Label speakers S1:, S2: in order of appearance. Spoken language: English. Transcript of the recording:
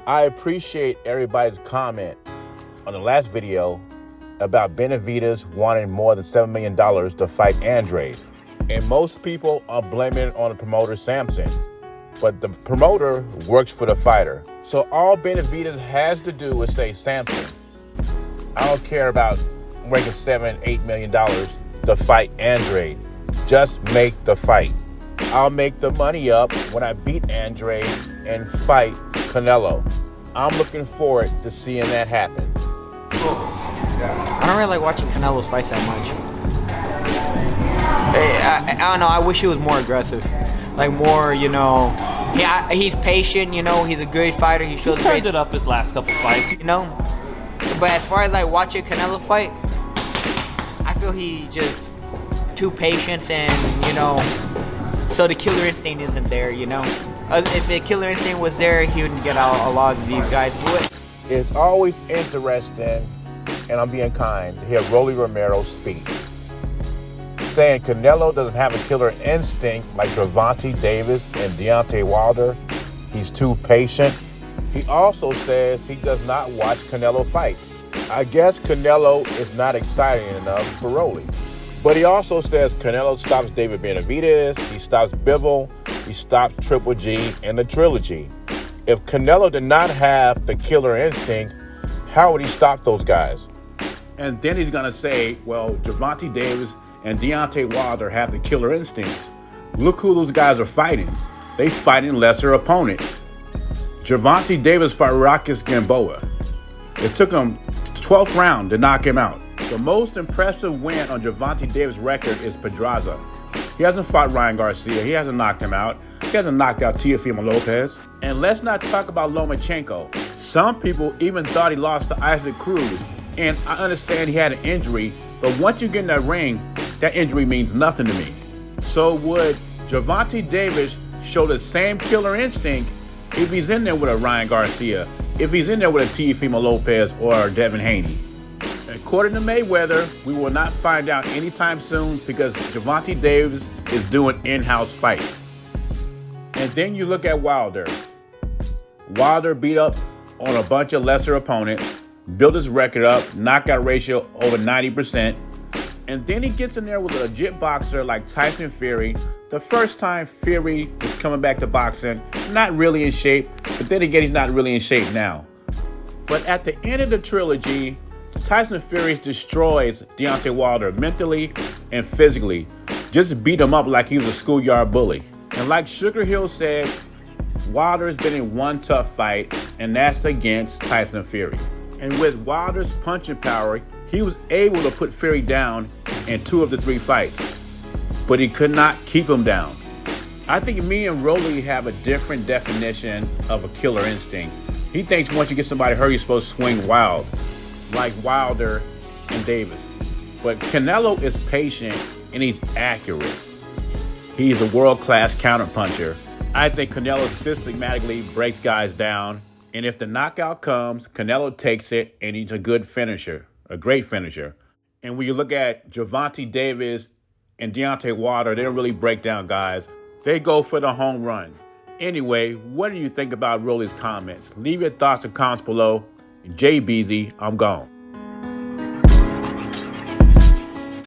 S1: I appreciate everybody's comment on the last video about Benavidez wanting more than $7 million to fight Andrade. And most people are blaming it on the promoter Sampson. But the promoter works for the fighter. So all Benavidez has to do is say, Sampson, I don't care about making $7-8 million to fight Andrade. Just make the fight. I'll make the money up when I beat Andrade and fight Canelo. I'm looking forward to seeing that happen.
S2: I don't really like watching Canelo's fights that much. I don't know. I wish he was more aggressive. Like more, yeah, he's patient, he's a good fighter. He shows
S3: He's turned it up his last couple fights.
S2: But as far as like watching Canelo fight, I feel he just too patient and, so the killer instinct isn't there, If the killer instinct was there, he wouldn't get out a lot of these guys.
S1: It's always interesting, and I'm being kind, to hear Romero speak, saying Canelo doesn't have a killer instinct like Gervonta Davis and Deontay Wilder. He's too patient. He also says he does not watch Canelo fights. I guess Canelo is not exciting enough for Rolly. But he also says Canelo stops David Benavidez, he stops Bivol, he stops Triple G and the trilogy. If Canelo did not have the killer instinct, how would he stop those guys? And then he's going to say, well, Gervonta Davis and Deontay Wilder have the killer instincts. Look who those guys are fighting. They fighting lesser opponents. Gervonta Davis fought Rockets Gamboa. It took him the 12th round to knock him out. The most impressive win on Gervonta Davis' record is Pedraza. He hasn't fought Ryan Garcia. He hasn't knocked him out. He hasn't knocked out Teofimo Lopez. And let's not talk about Lomachenko. Some people even thought he lost to Isaac Cruz. And I understand he had an injury, but once you get in that ring, that injury means nothing to me. So would Gervonta Davis show the same killer instinct if he's in there with a Ryan Garcia, if he's in there with a Teofimo Lopez or Devin Haney? According to Mayweather, we will not find out anytime soon because Gervonta Davis is doing in-house fights. And then you look at Wilder. Wilder beat up on a bunch of lesser opponents, built his record up, knockout ratio over 90%. And then he gets in there with a legit boxer like Tyson Fury. The first time Fury is coming back to boxing, not really in shape, but then again, he's not really in shape now. But at the end of the trilogy, Tyson Fury destroys Deontay Wilder mentally and physically. Just beat him up like he was a schoolyard bully. And like Sugar Hill said, Wilder's been in one tough fight, and that's against Tyson Fury. And with Wilder's punching power, he was able to put Fury down in 2 of the 3 fights, but he could not keep him down. I think me and Rolly have a different definition of a killer instinct. He thinks once you get somebody hurt, you're supposed to swing wild, like Wilder and Davis. But Canelo is patient and he's accurate. He's a world-class counterpuncher. I think Canelo systematically breaks guys down, and if the knockout comes, Canelo takes it, and he's a good finisher, a great finisher. And when you look at Gervonta Davis and Deontay Wilder, they don't really break down guys. They go for the home run. Anyway, what do you think about Rolly's comments? Leave your thoughts and comments below. Jay Beezy, I'm gone.